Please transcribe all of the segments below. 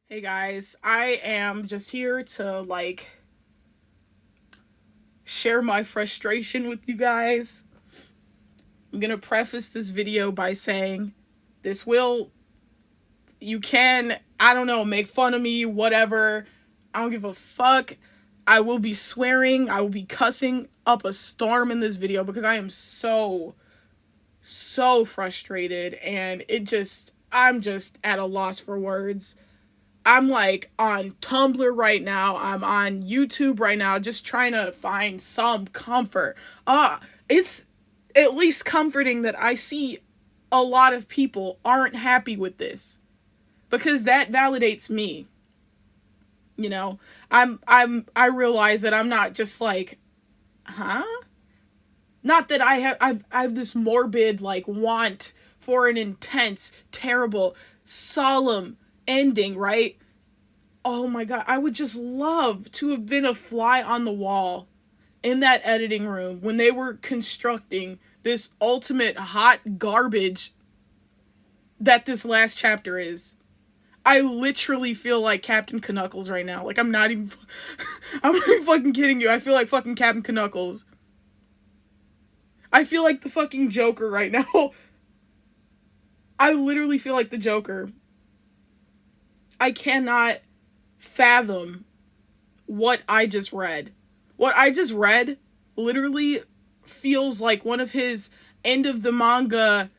Hey guys, I am just here to share my frustration with you guys. I'm gonna preface this video by saying this will, you can, I don't know, make fun of me, whatever. I don't give a fuck. I will be swearing, I will be cussing up a storm in this video because I am so frustrated and I'm just at a loss for words. I'm on Tumblr right now. I'm on YouTube right now, just trying to find some comfort. It's at least comforting that I see a lot of people aren't happy with this, because that validates me. You know, I realize that I'm not just huh? Not that I have this morbid want for an intense, terrible, solemn ending, right? Oh my god, I would just love to have been a fly on the wall in that editing room when they were constructing this ultimate hot garbage that this last chapter is. I literally feel like Captain Knuckles right now. I'm not even I'm not even fucking kidding you. I feel like fucking Captain Knuckles. I feel like the fucking Joker right now. I literally feel like the Joker. I cannot fathom what I just read. What I just read literally feels like one of his end of the manga,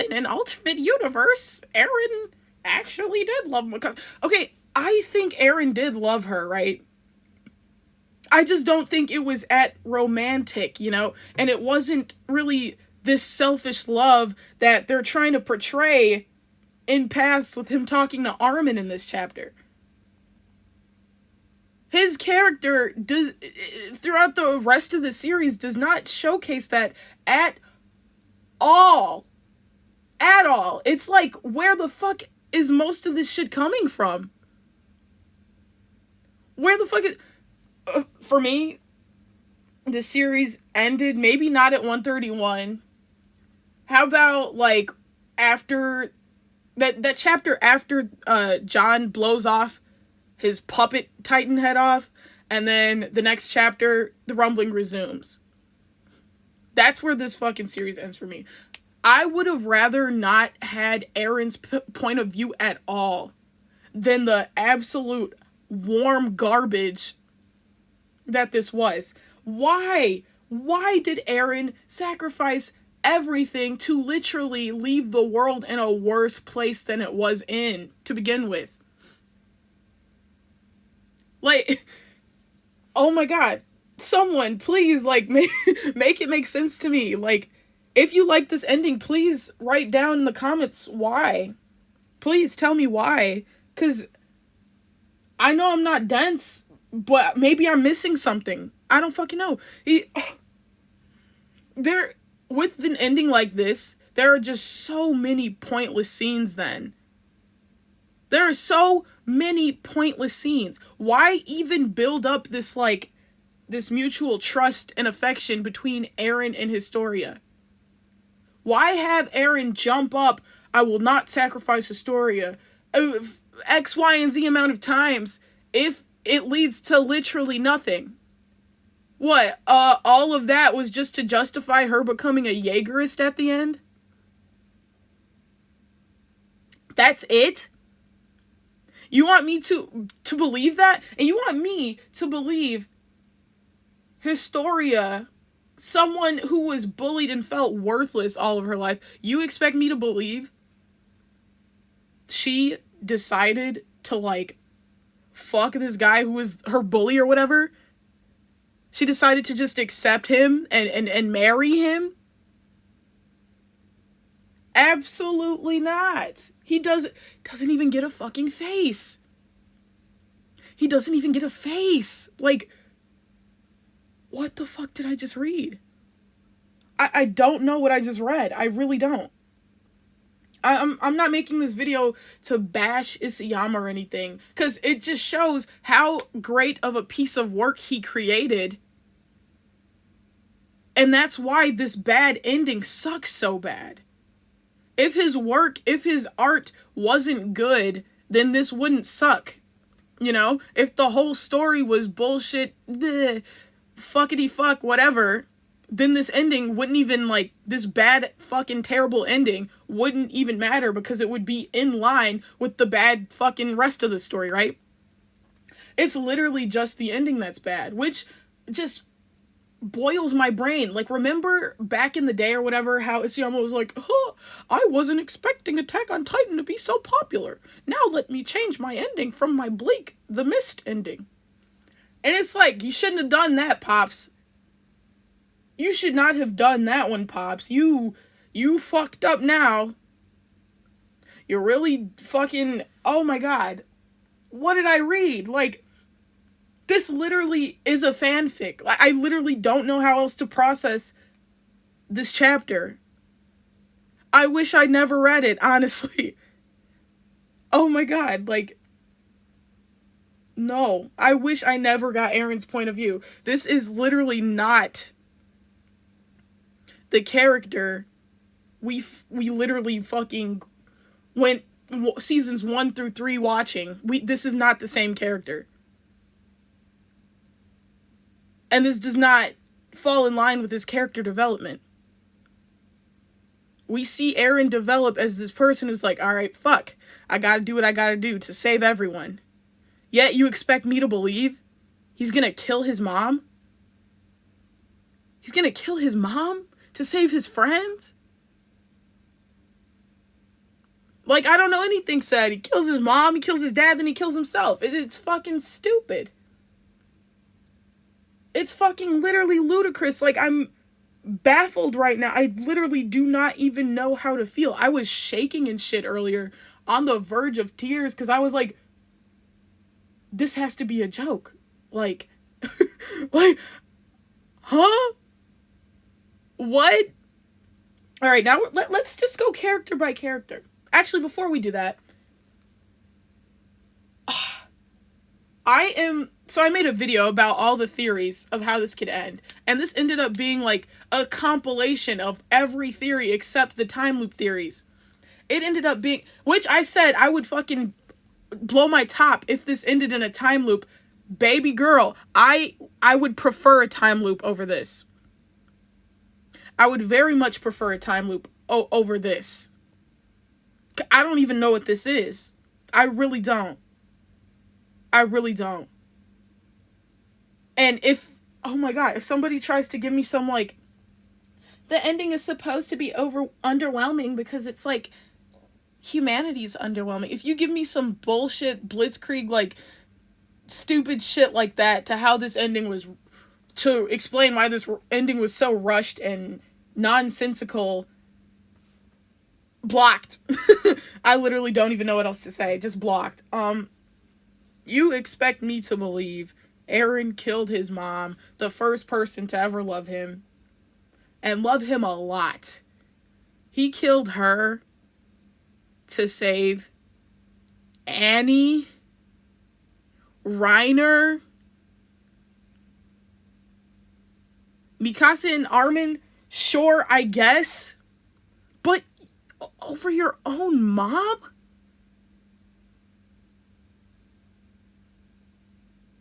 in an alternate universe, Eren actually did love Mikasa. Okay, I think Eren did love her, right? I just don't think it was at romantic, and it wasn't really this selfish love that they're trying to portray in Paths with him talking to Armin in this chapter. His character does, throughout the rest of the series, does not showcase that at all. At all. It's like, where the fuck is most of this shit coming from? Where the fuck is... for me, the series ended, maybe not at 131. How about, after... That chapter after John blows off his puppet titan head off, and then the next chapter, the rumbling resumes. That's where this fucking series ends for me. I would have rather not had Eren's point of view at all than the absolute warm garbage that this was. Why? Why did Eren sacrifice everything to literally leave the world in a worse place than it was in to begin with? Oh my god, someone please make it make sense to me. If you like this ending, please write down in the comments why. Please tell me why, because I know I'm not dense, but maybe I'm missing something. I don't fucking know. With an ending like this, there are just so many pointless scenes then. There are so many pointless scenes. Why even build up this mutual trust and affection between Eren and Historia? Why have Eren jump up, I will not sacrifice Historia, X, Y, and Z amount of times if it leads to literally nothing? What, all of that was just to justify her becoming a Jaegerist at the end? That's it? You want me to believe that? And you want me to believe Historia, someone who was bullied and felt worthless all of her life, you expect me to believe she decided to, fuck this guy who was her bully or whatever? She decided to just accept him and marry him? Absolutely not. He doesn't even get a fucking face. He doesn't even get a face. What the fuck did I just read? I don't know what I just read. I really don't. I'm not making this video to bash Isayama or anything, because it just shows how great of a piece of work he created. And that's why this bad ending sucks so bad. If his work, if his art wasn't good, then this wouldn't suck. You know, if the whole story was bullshit, bleh, fuckity fuck, whatever, then this ending wouldn't even, like, this bad fucking terrible ending wouldn't even matter because it would be in line with the bad fucking rest of the story, right? It's literally just the ending that's bad, which just boils my brain. Like, remember back in the day or whatever, how Isayama was like, huh, I wasn't expecting Attack on Titan to be so popular. Now let me change my ending from my bleak, The Mist ending. And it's like, you shouldn't have done that, Pops. You should not have done that one, Pops. You fucked up now. You're really fucking, oh my god. What did I read? Like, this literally is a fanfic. I literally don't know how else to process this chapter. I wish I never read it, honestly. Oh my god, like, no. I wish I never got Eren's point of view. This is literally not the character we literally fucking went seasons 1 through 3 watching. This is not the same character. And this does not fall in line with his character development. We see Eren develop as this person who's like, alright, fuck. I gotta do what I gotta do to save everyone. Yet you expect me to believe he's gonna kill his mom? He's gonna kill his mom to save his friends? Like, I don't know anything said. He kills his mom, he kills his dad, then he kills himself. It's fucking stupid. It's fucking literally ludicrous. Like, I'm baffled right now. I literally do not even know how to feel. I was shaking and shit earlier, on the verge of tears, because I was like, this has to be a joke. Like, like, huh? What? Alright, now let's just go character by character. Actually, before we do that, I made a video about all the theories of how this could end. And this ended up being like a compilation of every theory except the time loop theories. It ended up being, which I said I would fucking blow my top if this ended in a time loop. Baby girl, I would prefer a time loop over this. I would very much prefer a time loop over this. I don't even know what this is. I really don't. I really don't. And if, oh my god, if somebody tries to give me some, like, the ending is supposed to be underwhelming because it's, like, humanity's underwhelming. If you give me some bullshit blitzkrieg, like, stupid shit like that to how this ending was, to explain why this ending was so rushed and nonsensical, blocked. I literally don't even know what else to say. Just blocked. You expect me to believe Eren killed his mom, the first person to ever love him, and love him a lot. He killed her to save Annie, Reiner, Mikasa, and Armin. Sure, I guess. But over your own mom?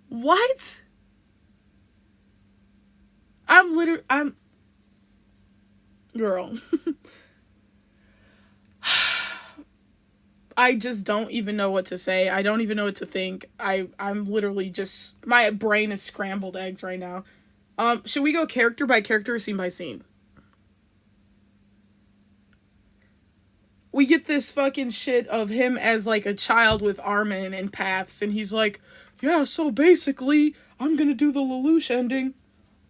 What? Girl. I just don't even know what to say. I don't even know what to think. I'm literally just, my brain is scrambled eggs right now. Should we go character by character or scene by scene? We get this fucking shit of him as, like, a child with Armin and Paths, and he's like, yeah, so basically, I'm gonna do the Lelouch ending,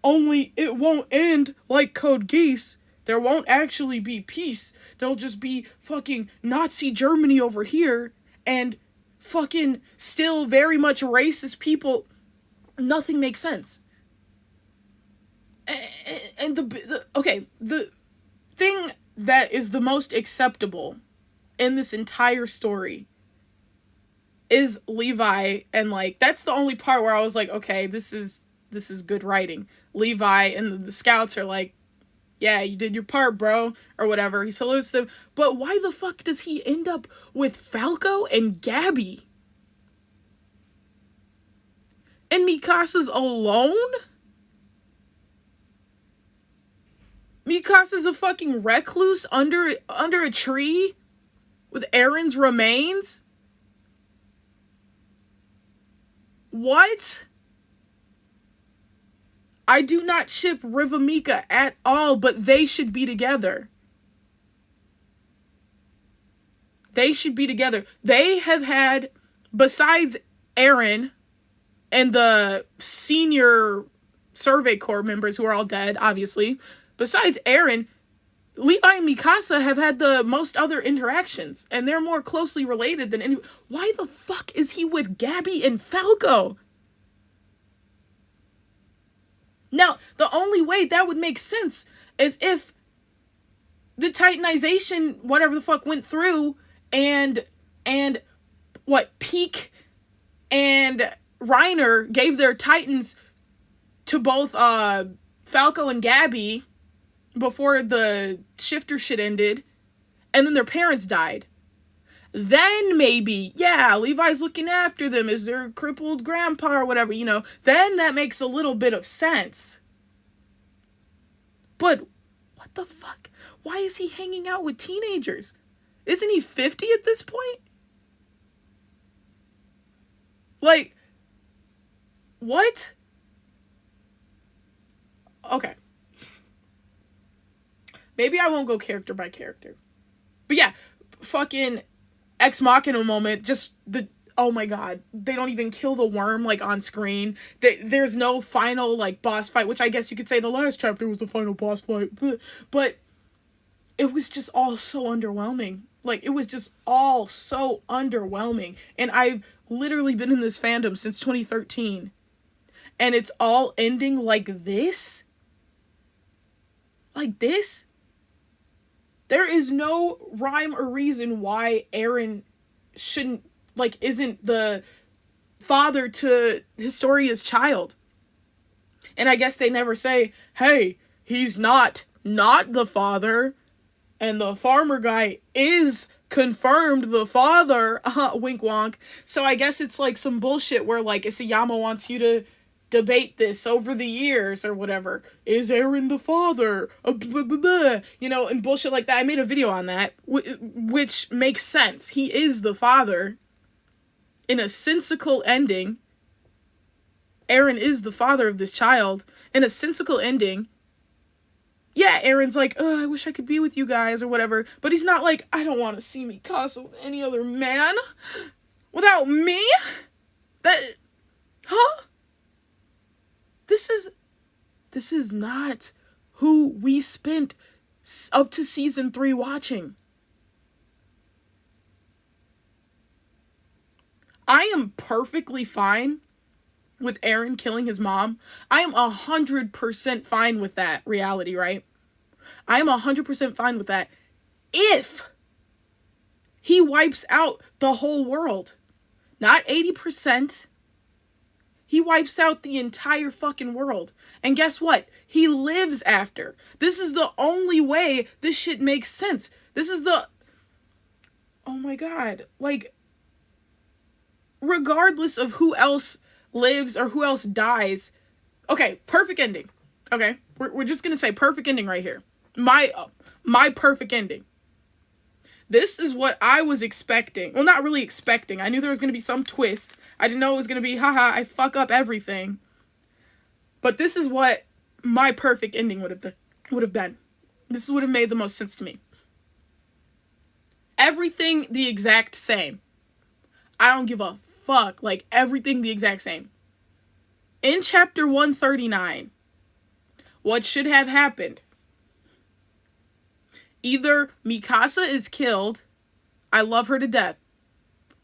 only it won't end like Code Geass. There won't actually be peace. There'll just be fucking Nazi Germany over here, and fucking still very much racist people. Nothing makes sense. And the thing that is the most acceptable in this entire story is Levi, and, like, that's the only part where I was like, okay, this is good writing. Levi and the scouts are like, yeah, you did your part, bro, or whatever. He salutes them. But why the fuck does he end up with Falco and Gabby? And Mikasa's alone? Mikasa's a fucking recluse under a tree with Eren's remains? What? I do not ship Riva Mika at all, but they should be together. They should be together. They have had, besides Eren and the senior Survey Corps members who are all dead, obviously, besides Eren, Levi and Mikasa have had the most other interactions, and they're more closely related than any. Why the fuck is he with Gabby and Falco? Now, the only way that would make sense is if the Titanization, whatever the fuck, went through, and what, Peak and Reiner gave their Titans to both Falco and Gabby before the shifter shit ended, and then their parents died. Then maybe, yeah, Levi's looking after them as their crippled grandpa or whatever, you know. Then that makes a little bit of sense. But what the fuck? Why is he hanging out with teenagers? Isn't he 50 at this point? Like, what? Okay. Maybe I won't go character by character. But yeah, fucking Ex Machina moment, just the, oh my god, they don't even kill the worm, like, on screen. There's no final, like, boss fight, which I guess you could say the last chapter was the final boss fight. But it was just all so underwhelming. Like, it was just all so underwhelming. And I've literally been in this fandom since 2013. And it's all ending like this? Like this? There is no rhyme or reason why Eren shouldn't, like, isn't the father to Historia's child. And I guess they never say, hey, he's not the father, and the farmer guy is confirmed the father, wink wonk. So I guess it's like some bullshit where, like, Isayama wants you to debate this over the years or whatever. Is Eren the father? You know, and bullshit like that. I made a video on that, which makes sense. He is the father. In a sensical ending, Eren is the father of this child. In a sensical ending, yeah, Eren's like, oh, I wish I could be with you guys or whatever. But he's not like, I don't want to see Mikasa with any other man without me. Huh? This is not who we spent up to season 3 watching. I am perfectly fine with Eren killing his mom. I am 100% fine with that reality, right? I am 100% fine with that. If he wipes out the whole world. Not 80%. He wipes out the entire fucking world. And guess what? He lives after. This is the only way this shit makes sense. This is the... Oh my god. Like, regardless of who else lives or who else dies. Okay, perfect ending. Okay, we're just gonna say perfect ending right here. My perfect ending. This is what I was expecting. Well, not really expecting. I knew there was going to be some twist. I didn't know it was going to be, haha, I fuck up everything. But this is what my perfect ending would have been. This would have made the most sense to me. Everything the exact same. I don't give a fuck. Like, everything the exact same. In chapter 139, what should have happened? Either Mikasa is killed, I love her to death,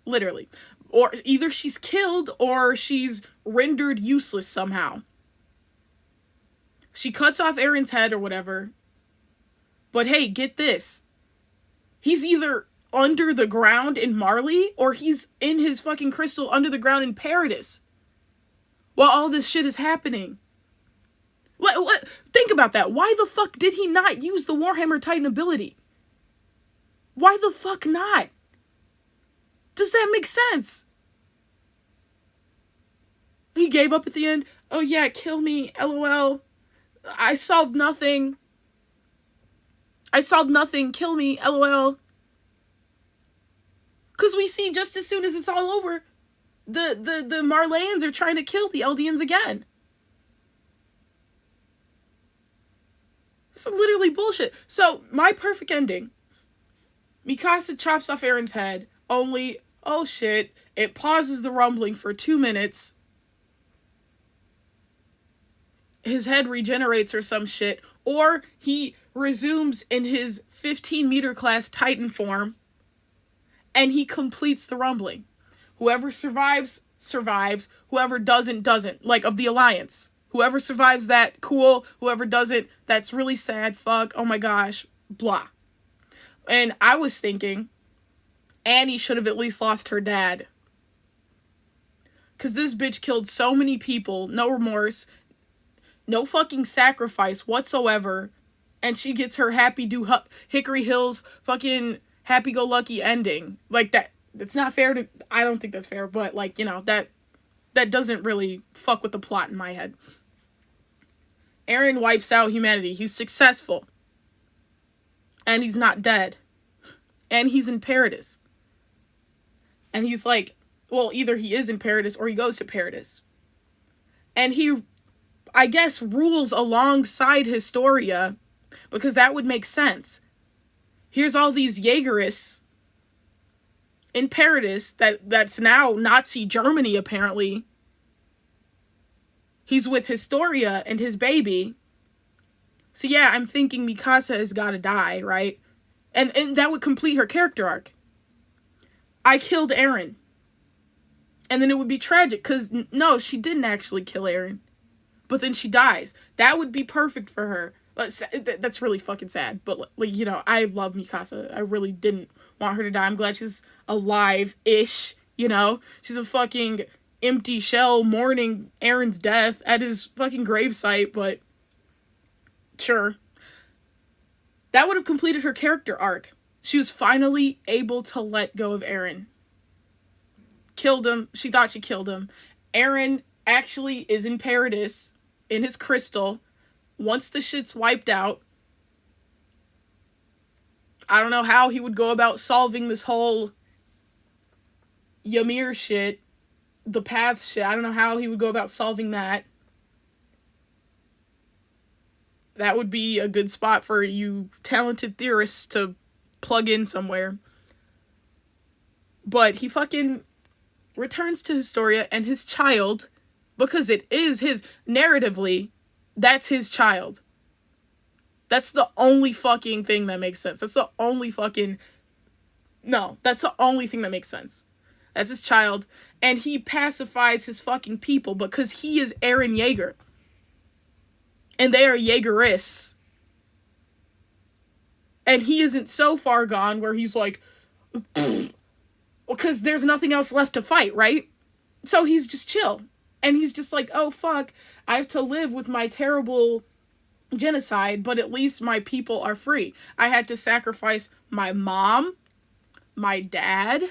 literally, or either she's killed or she's rendered useless somehow. She cuts off Eren's head or whatever, but hey, get this. He's either under the ground in Marley or he's in his fucking crystal under the ground in Paradis while all this shit is happening. Think about that. Why the fuck did he not use the Warhammer Titan ability? Why the fuck not? Does that make sense? He gave up at the end. Oh yeah, kill me, LOL. I solved nothing. Kill me, LOL. Because we see just as soon as it's all over, the Marleyans are trying to kill the Eldians again. It's literally bullshit. So, my perfect ending. Mikasa chops off Eren's head, only, oh shit, it pauses the rumbling for 2 minutes. His head regenerates or some shit, or he resumes in his 15-meter class Titan form, and he completes the rumbling. Whoever survives, survives. Whoever doesn't, doesn't. Like, of the Alliance. Whoever survives that, cool. Whoever doesn't, that's really sad. Fuck. Oh my gosh. Blah. And I was thinking, Annie should have at least lost her dad. Because this bitch killed so many people. No remorse. No fucking sacrifice whatsoever. And she gets her Hickory Hills fucking happy-go-lucky ending. Like, that's not fair to... I don't think that's fair, but, like, you know, that doesn't really fuck with the plot in my head. Eren wipes out humanity. He's successful. And he's not dead. And he's in Paradise. And he's like... Well, either he is in Paradise or he goes to Paradise. And he, I guess, rules alongside Historia, because that would make sense. Here's all these Jaegerists in Paradise that's now Nazi Germany, apparently. He's with Historia and his baby. So yeah, I'm thinking Mikasa has got to die, right? And that would complete her character arc. I killed Eren. And then it would be tragic, because no, she didn't actually kill Eren. But then she dies. That would be perfect for her. That's really fucking sad. But, like, you know, I love Mikasa. I really didn't want her to die. I'm glad she's alive-ish, you know? She's a fucking empty shell mourning Eren's death at his fucking gravesite, but sure. That would have completed her character arc. She was finally able to let go of Eren. Killed him. She thought she killed him. Eren actually is in Paradise in his crystal. Once the shit's wiped out, I don't know how he would go about solving this whole Ymir shit, the path shit. I don't know how he would go about solving that. That would be a good spot for you talented theorists to plug in somewhere. But he fucking returns to Historia and his child, because it is his, narratively, that's his child. That's the only fucking thing that makes sense. That's the only fucking... No, that's the only thing that makes sense. That's his child. And he pacifies his fucking people because he is Eren Yeager. And they are Jaegerists. And he isn't so far gone where he's like... Because there's nothing else left to fight, right? So he's just chill. And he's just like, oh, fuck, I have to live with my terrible genocide, but at least my people are free. I had to sacrifice my mom, my dad,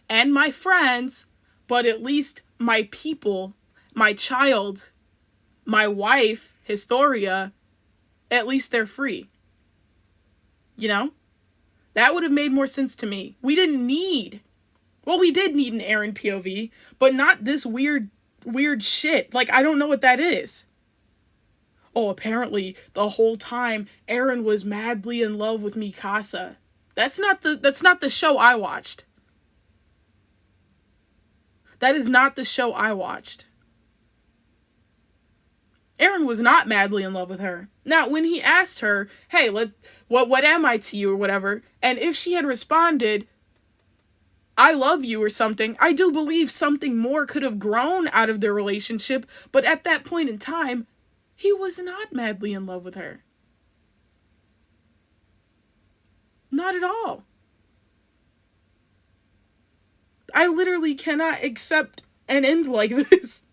and my friends, but at least my people, my child, my wife, Historia, at least they're free. You know? That would have made more sense to me. We didn't need... Well, we did need an Eren POV, but not this weird shit. Like, I don't know what that is. Oh, apparently, the whole time, Eren was madly in love with Mikasa. That's not the show I watched. That is not the show I watched. Eren was not madly in love with her. Now, when he asked her, hey, what am I to you, or whatever, and if she had responded, I love you or something, I do believe something more could have grown out of their relationship, but at that point in time, he was not madly in love with her. Not at all. I literally cannot accept an end like this.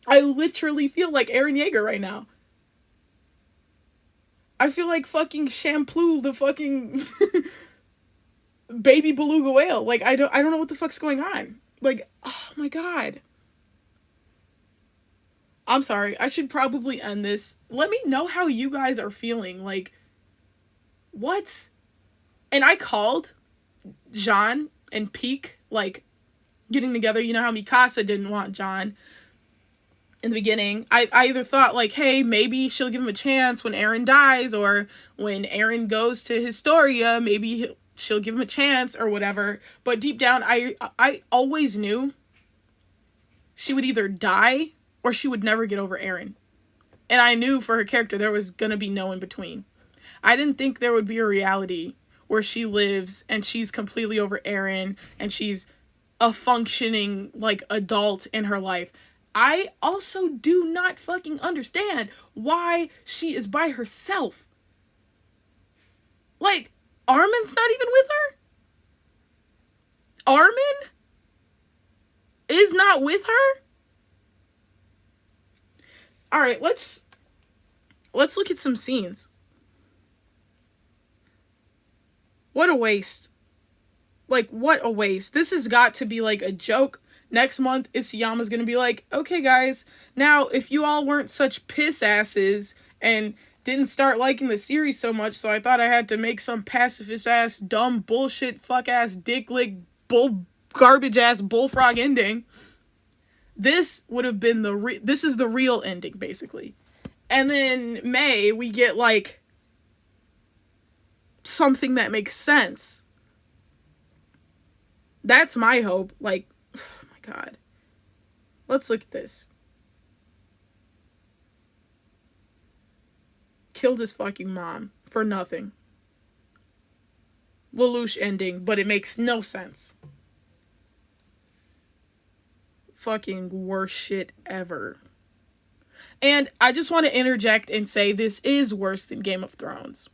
I literally feel like Eren Yeager right now. I feel like fucking Shampoo, the fucking baby beluga whale. Like, I don't know what the fuck's going on. Like, oh my god. I'm sorry. I should probably end this. Let me know how you guys are feeling. Like, what? And I called Jean and Peek, like, getting together. You know how Mikasa didn't want John in the beginning. I either thought, like, hey, maybe she'll give him a chance when Eren dies, or when Eren goes to Historia, maybe she'll give him a chance, or whatever. But deep down, I always knew she would either die, or she would never get over Eren. And I knew for her character there was gonna be no in between. I didn't think there would be a reality where she lives and she's completely over Eren and she's a functioning, like, adult in her life. I also do not fucking understand why she is by herself. Like, Armin's not even with her? Armin is not with her? Alright, let's look at some scenes. What a waste. Like, what a waste. This has got to be, like, a joke. Next month, Isayama's gonna be like, okay, guys, now, if you all weren't such piss asses and didn't start liking the series so much, so I thought I had to make some pacifist-ass, dumb, bullshit, fuck-ass, dick-lick, garbage-ass, bullfrog ending, this would have been this is the real ending, basically. And then May, we get, like, something that makes sense. That's my hope. Like, oh my god. Let's look at this. Killed his fucking mom for nothing. Lelouch ending, but it makes no sense. Fucking worst shit ever. And I just want to interject and say this is worse than Game of Thrones.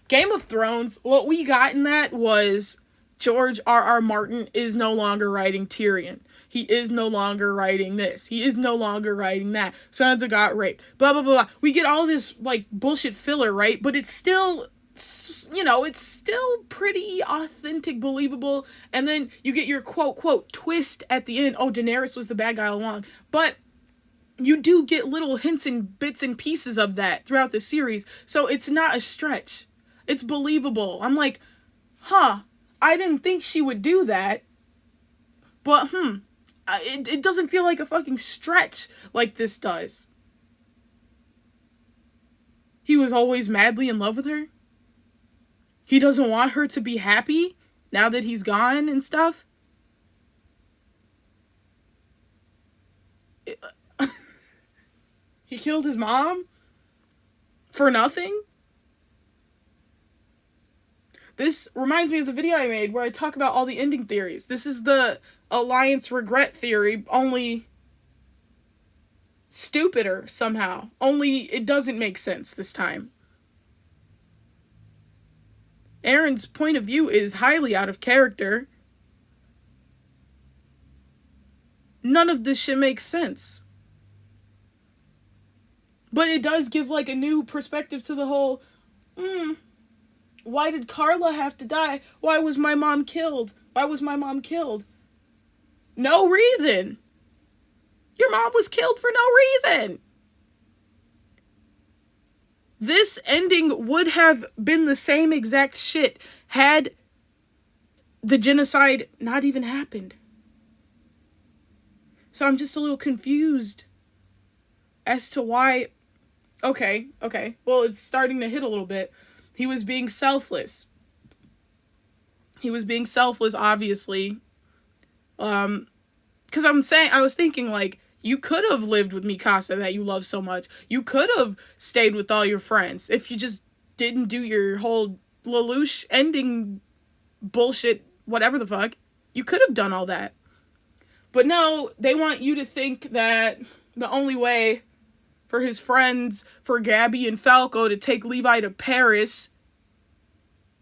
Game of Thrones, what we got in that was George R.R. Martin is no longer writing Tyrion. He is no longer writing this. He is no longer writing that. Sansa got raped. Blah, blah, blah, blah. We get all this, like, bullshit filler, right? But it's still, you know, it's still pretty authentic, believable. And then you get your quote, twist at the end. Oh, Daenerys was the bad guy all along. But you do get little hints and bits and pieces of that throughout the series. So it's not a stretch. It's believable. I'm like, huh, I didn't think she would do that. But, it doesn't feel like a fucking stretch like this does. He was always madly in love with her. He doesn't want her to be happy now that he's gone and stuff. He killed his mom for nothing. This reminds me of the video I made where I talk about all the ending theories. This is the alliance regret theory, only stupider somehow. Only it doesn't make sense this time. Eren's point of view is highly out of character. None of this shit makes sense. But it does give, like, a new perspective to the whole, why did Carla have to die? Why was my mom killed? Why was my mom killed? No reason. Your mom was killed for no reason. This ending would have been the same exact shit had the genocide not even happened. So I'm just a little confused as to why. Okay. Well, it's starting to hit a little bit. He was being selfless. He was being selfless, obviously. Because I was thinking, like, you could have lived with Mikasa that you love so much. You could have stayed with all your friends if you just didn't do your whole Lelouch ending bullshit, whatever the fuck. You could have done all that. But no, they want you to think that the only way for his friends, for Gabby and Falco to take Levi to Paris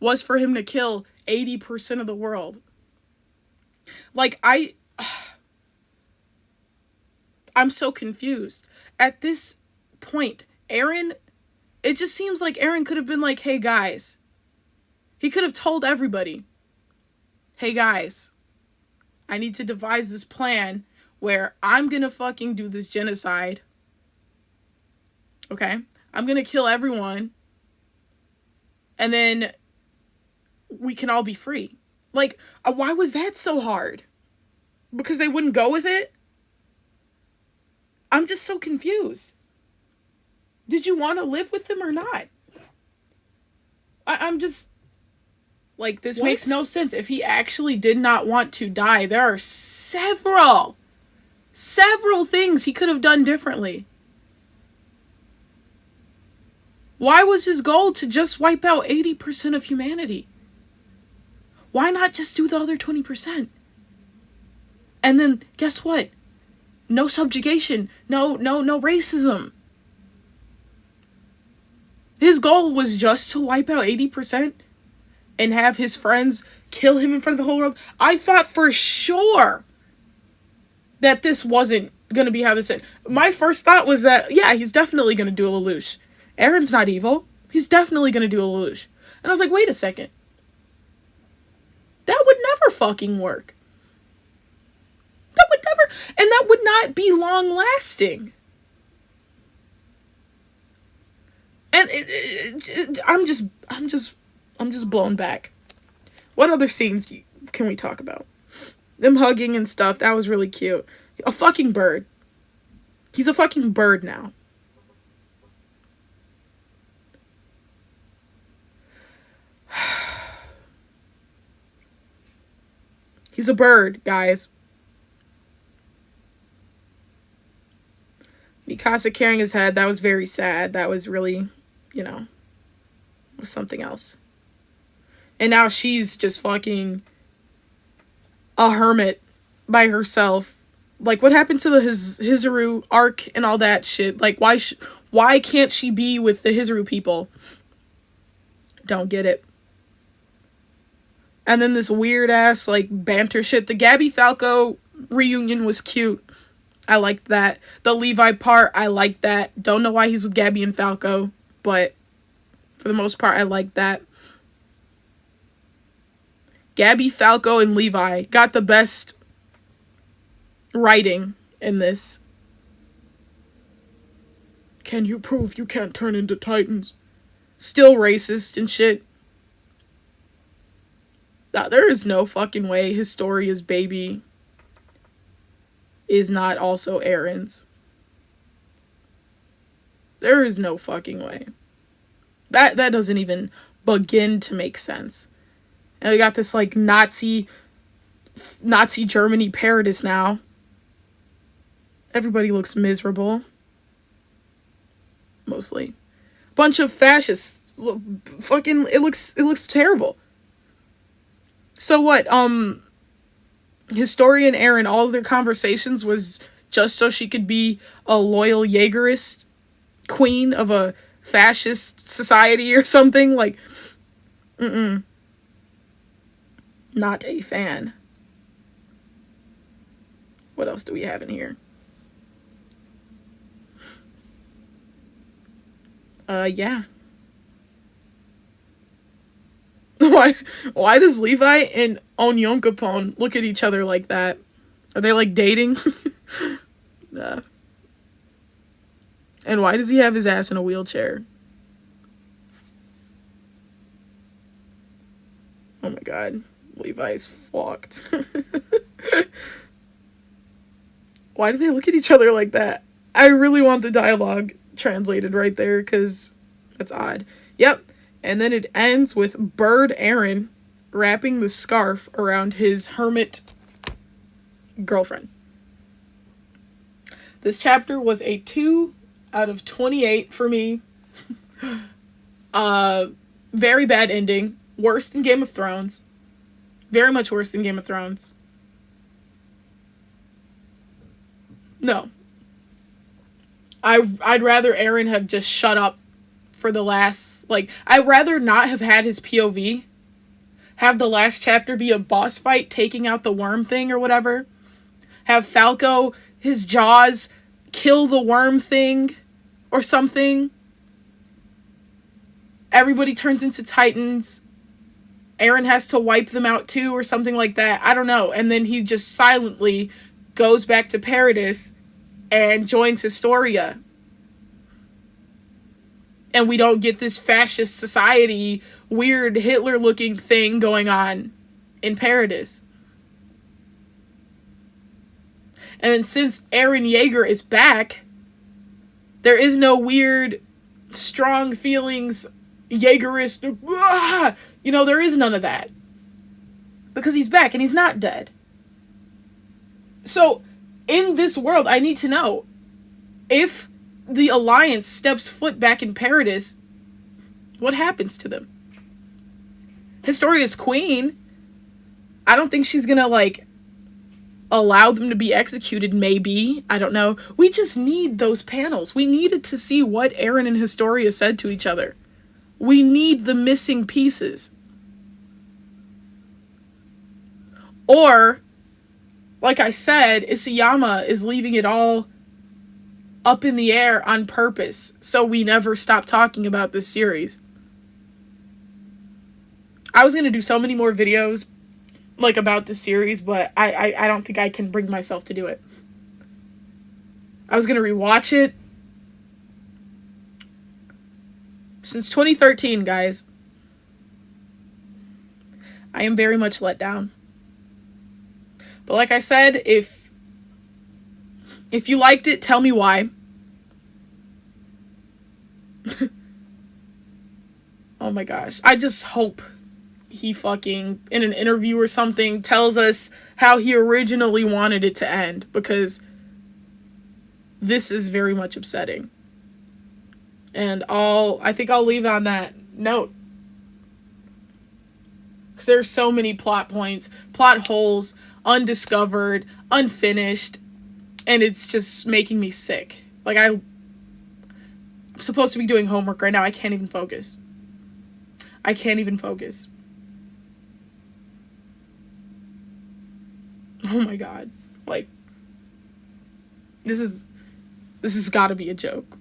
was for him to kill 80% of the world. Like, I'm so confused. At this point, Eren It just seems like Eren could have been like, hey guys. He could have told everybody, hey guys, I need to devise this plan where I'm gonna fucking do this genocide. Okay? I'm gonna kill everyone. And then we can all be free. Like, why was that so hard? Because they wouldn't go with it? I'm just so confused. Did you want to live with them or not? I'm just... Like, this makes no sense. If he actually did not want to die, there are several things he could have done differently. Why was his goal to just wipe out 80% of humanity? Why not just do the other 20%? And then, guess what? No subjugation. No racism. His goal was just to wipe out 80%? And have his friends kill him in front of the whole world. I thought for sure that this wasn't going to be how this ended. My first thought was that, yeah, he's definitely going to do a Lelouch. Eren's not evil. He's definitely going to do a Lelouch. And I was like, wait a second. That would never fucking work. That would never... And that would not be long lasting. And I'm just blown back. What other scenes can we talk about? Them hugging and stuff. That was really cute. A fucking bird. He's a fucking bird now. He's a bird, guys. Mikasa carrying his head. That was very sad. That was really, was something else. And now she's just fucking a hermit by herself. Like, what happened to the Hizuru arc and all that shit? Like, why can't she be with the Hizuru people? Don't get it. And then this weird ass, like, banter shit. The Gabby Falco reunion was cute. I liked that. The Levi part, I liked that. Don't know why he's with Gabby and Falco, but for the most part, I liked that. Gabby, Falco, and Levi got the best writing in this. Can you prove you can't turn into titans? Still racist and shit. There is no fucking way Historia's baby is not also Eren's. There is no fucking way. That doesn't even begin to make sense. And we got this, like, Nazi Germany paradise now. Everybody looks miserable. Mostly. Bunch of fascists. Fucking, it looks terrible. So what, Historia and Eren, all of their conversations was just so she could be a loyal Jaegerist queen of a fascist society or something? Like, not a fan. What else do we have in here? Yeah. Why does Levi and Onyonkapon look at each other like that? Are they, like, dating? And why does he have his ass in a wheelchair? Oh my god. Levi's fucked. Why do they look at each other like that? I really want the dialogue translated right there, because that's odd. Yep. And then it ends with Bird Eren wrapping the scarf around his hermit girlfriend. This chapter was a 2 out of 28 for me. Very bad ending. Worse than Game of Thrones. Very much worse than Game of Thrones. No. I'd rather Eren have just shut up for the last, like, I'd rather not have had his POV. Have the last chapter be a boss fight taking out the worm thing or whatever. Have Falco, his jaws, kill the worm thing or something. everybody turns into Titans. Eren has to wipe them out too, or something like that. I don't know. And then he just silently goes back to Paradis and joins Historia. And we don't get this fascist society, weird Hitler-looking thing going on in Paradis. And then since Eren Yeager is back, there is no weird, strong feelings, Yeagerist, there is none of that. Because he's back and he's not dead. So, in this world, I need to know, if the Alliance steps foot back in Paradis, what happens to them? Historia's queen, I don't think she's gonna, allow them to be executed, maybe. I don't know. We just need those panels. We needed to see what Eren and Historia said to each other. We need the missing pieces. Or, like I said, Isayama is leaving it all up in the air on purpose, so we never stop talking about this series. I was going to do so many more videos, about this series, but I don't think I can bring myself to do it. I was going to rewatch it. Since 2013, guys. I am very much let down. But like I said, if you liked it, tell me why. Oh my gosh. I just hope he fucking, in an interview or something, tells us how he originally wanted it to end. Because this is very much upsetting. And I think I'll leave on that note. Because there's so many plot points, plot holes, undiscovered, unfinished, and it's just making me sick. I'm supposed to be doing homework right now. I can't even focus. Oh my god. This has got to be a joke.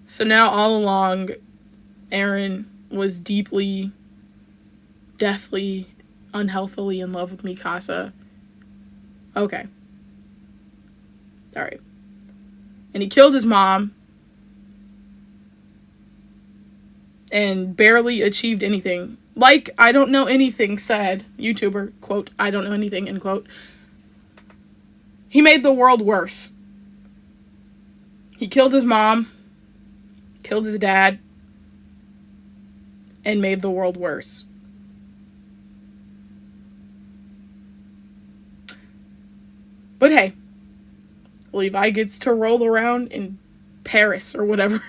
So now all along, Eren was deeply, deathly, unhealthily in love with Mikasa. Okay. Alright. And he killed his mom. And barely achieved anything. I don't know anything said, YouTuber, quote, I don't know anything, end quote. He made the world worse. He killed his mom. Killed his dad. And made the world worse. But hey, Levi gets to roll around in Paris or whatever.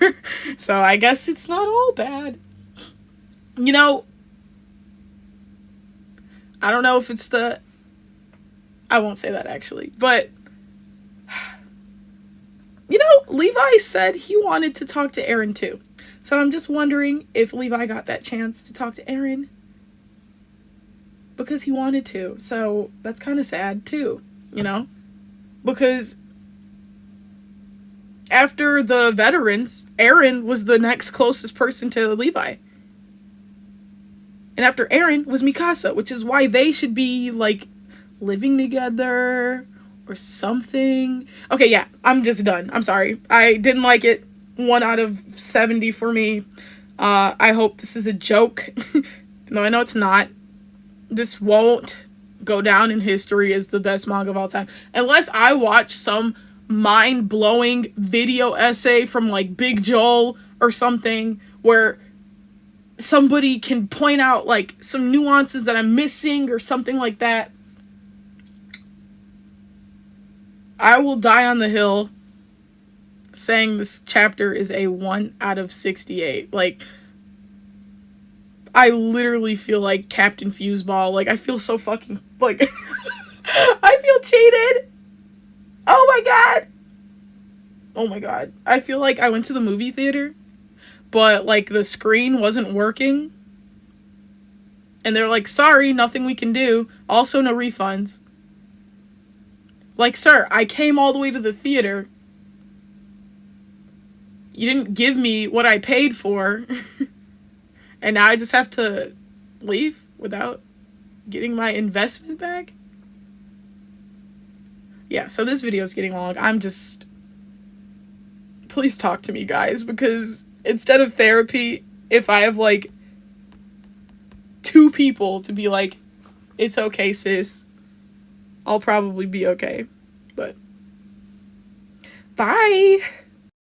So I guess it's not all bad. I don't know if it's I won't say that actually. But, Levi said he wanted to talk to Eren too. So I'm just wondering if Levi got that chance to talk to Eren. Because he wanted to. So that's kind of sad too, Because after the veterans, Eren was the next closest person to Levi. And after Eren was Mikasa, which is why they should be, living together or something. Okay, yeah, I'm just done. I'm sorry. I didn't like it. 1 out of 70 for me. I hope this is a joke. No, I know it's not. This won't go down in history as the best manga of all time. Unless I watch some mind-blowing video essay from, Big Joel or something, where somebody can point out, some nuances that I'm missing or something like that. I will die on the hill saying this chapter is a 1 out of 68. I literally feel like Captain Fuseball. I feel so fucking, I feel cheated! Oh my god! Oh my god. I feel like I went to the movie theater, but, the screen wasn't working. And they're like, sorry, nothing we can do. Also, no refunds. Sir, I came all the way to the theater. You didn't give me what I paid for. And now I just have to leave without getting my investment back. Yeah, so this video is getting long. Please talk to me, guys, because instead of therapy, if I have, like, 2 people to be like, it's okay, sis, I'll probably be okay. But, bye!